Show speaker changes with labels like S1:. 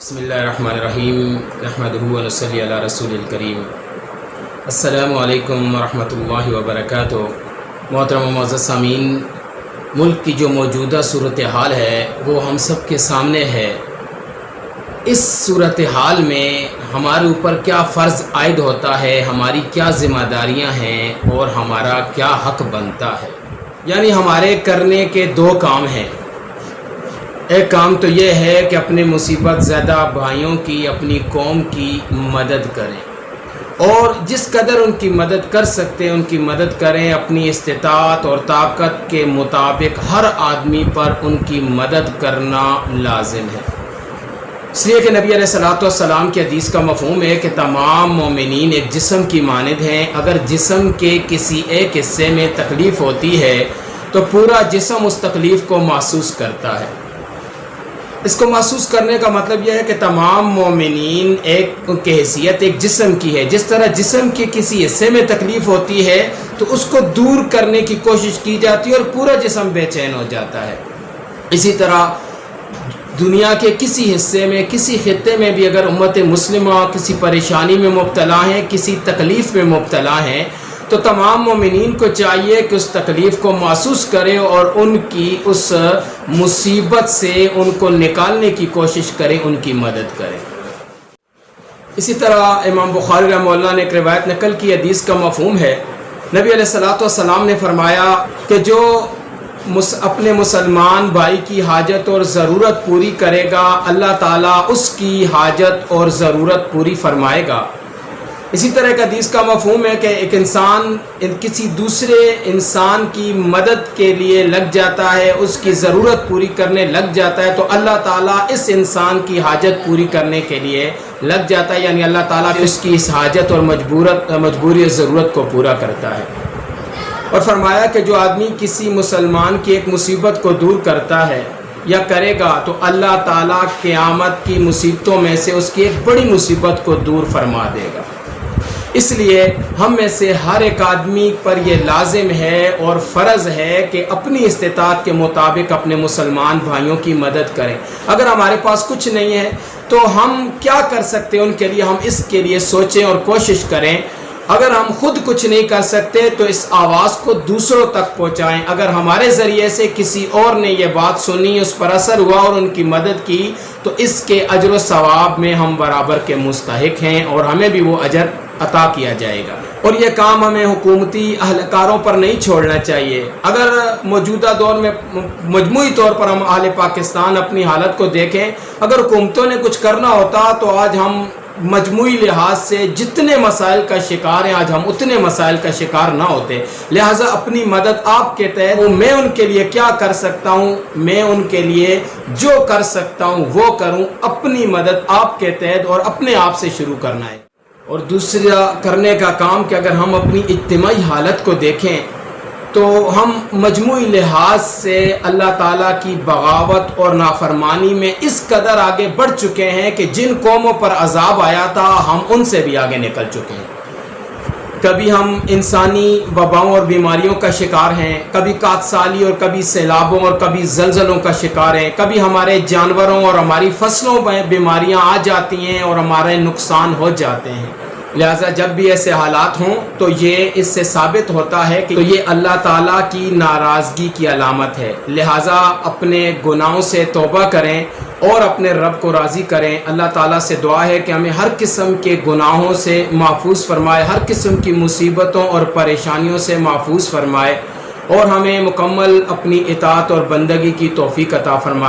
S1: بسم اللہ الرحمن الرحیم نحمدہ و نصلی علی رسول الکریم۔ السلام علیکم ورحمۃ اللہ وبرکاتہ۔ محترم و معزز سامعین، ملک کی جو موجودہ صورتحال ہے وہ ہم سب کے سامنے ہے۔ اس صورتحال میں ہمارے اوپر کیا فرض عائد ہوتا ہے، ہماری کیا ذمہ داریاں ہیں اور ہمارا کیا حق بنتا ہے۔ یعنی ہمارے کرنے کے دو کام ہیں۔ ایک کام تو یہ ہے کہ اپنے مصیبت زدہ بھائیوں کی، اپنی قوم کی مدد کریں، اور جس قدر ان کی مدد کر سکتے ہیں ان کی مدد کریں۔ اپنی استطاعت اور طاقت کے مطابق ہر آدمی پر ان کی مدد کرنا لازم ہے، اس لیے کہ نبی علیہ الصلوۃ والسلام کی حدیث کا مفہوم ہے کہ تمام مومنین ایک جسم کی مانند ہیں۔ اگر جسم کے کسی ایک حصے میں تکلیف ہوتی ہے تو پورا جسم اس تکلیف کو محسوس کرتا ہے۔ اس کو محسوس کرنے کا مطلب یہ ہے کہ تمام مومنین ان کی حیثیت ایک جسم کی ہے۔ جس طرح جسم کے کسی حصے میں تکلیف ہوتی ہے تو اس کو دور کرنے کی کوشش کی جاتی ہے اور پورا جسم بے چین ہو جاتا ہے، اسی طرح دنیا کے کسی حصے میں، کسی خطے میں بھی اگر امت مسلمہ کسی پریشانی میں مبتلا ہیں، کسی تکلیف میں مبتلا ہیں، تو تمام مومنین کو چاہیے کہ اس تکلیف کو محسوس کریں اور ان کی اس مصیبت سے ان کو نکالنے کی کوشش کریں، ان کی مدد کریں۔ اسی طرح امام بخاری رحمہ اللہ نے ایک روایت نقل کی، حدیث کا مفہوم ہے، نبی علیہ الصلوۃ والسلام نے فرمایا کہ جو اپنے مسلمان بھائی کی حاجت اور ضرورت پوری کرے گا، اللہ تعالیٰ اس کی حاجت اور ضرورت پوری فرمائے گا۔ اسی طرح ایک حدیث کا مفہوم ہے کہ ایک انسان کسی دوسرے انسان کی مدد کے لیے لگ جاتا ہے، اس کی ضرورت پوری کرنے لگ جاتا ہے، تو اللہ تعالیٰ اس انسان کی حاجت پوری کرنے کے لیے لگ جاتا ہے، یعنی اللہ تعالیٰ اس کی اس حاجت اور مجبوری ضرورت کو پورا کرتا ہے۔ اور فرمایا کہ جو آدمی کسی مسلمان کی ایک مصیبت کو دور کرتا ہے یا کرے گا تو اللہ تعالیٰ قیامت کی مصیبتوں میں سے اس کی ایک بڑی مصیبت کو دور فرما دے گا۔ اس لیے ہم میں سے ہر ایک آدمی پر یہ لازم ہے اور فرض ہے کہ اپنی استطاعت کے مطابق اپنے مسلمان بھائیوں کی مدد کریں۔ اگر ہمارے پاس کچھ نہیں ہے تو ہم کیا کر سکتے ہیں ان کے لیے، ہم اس کے لیے سوچیں اور کوشش کریں۔ اگر ہم خود کچھ نہیں کر سکتے تو اس آواز کو دوسروں تک پہنچائیں۔ اگر ہمارے ذریعے سے کسی اور نے یہ بات سنی، اس پر اثر ہوا اور ان کی مدد کی، تو اس کے اجر و ثواب میں ہم برابر کے مستحق ہیں اور ہمیں بھی وہ اجر عطا کیا جائے گا۔ اور یہ کام ہمیں حکومتی اہلکاروں پر نہیں چھوڑنا چاہیے۔ اگر موجودہ دور میں مجموعی طور پر ہم اہل پاکستان اپنی حالت کو دیکھیں، اگر حکومتوں نے کچھ کرنا ہوتا تو آج ہم مجموعی لحاظ سے جتنے مسائل کا شکار ہیں آج ہم اتنے مسائل کا شکار نہ ہوتے۔ لہٰذا اپنی مدد آپ کے تحت میں ان کے لیے کیا کر سکتا ہوں، میں ان کے لیے جو کر سکتا ہوں وہ کروں۔ اپنی مدد آپ کے تحت اور اپنے آپ سے شروع کرنا ہے۔ اور دوسرا کرنے کا کام کہ اگر ہم اپنی اجتماعی حالت کو دیکھیں تو ہم مجموعی لحاظ سے اللہ تعالیٰ کی بغاوت اور نافرمانی میں اس قدر آگے بڑھ چکے ہیں کہ جن قوموں پر عذاب آیا تھا ہم ان سے بھی آگے نکل چکے ہیں۔ کبھی ہم انسانی وباؤں اور بیماریوں کا شکار ہیں، کبھی کات سالی اور کبھی سیلابوں اور کبھی زلزلوں کا شکار ہیں، کبھی ہمارے جانوروں اور ہماری فصلوں میں بیماریاں آ جاتی ہیں اور ہمارے نقصان ہو جاتے ہیں۔ لہٰذا جب بھی ایسے حالات ہوں تو یہ اس سے ثابت ہوتا ہے کہ یہ اللہ تعالیٰ کی ناراضگی کی علامت ہے۔ لہٰذا اپنے گناہوں سے توبہ کریں اور اپنے رب کو راضی کریں۔ اللہ تعالیٰ سے دعا ہے کہ ہمیں ہر قسم کے گناہوں سے محفوظ فرمائے، ہر قسم کی مصیبتوں اور پریشانیوں سے محفوظ فرمائے اور ہمیں مکمل اپنی اطاعت اور بندگی کی توفیق عطا فرمائے۔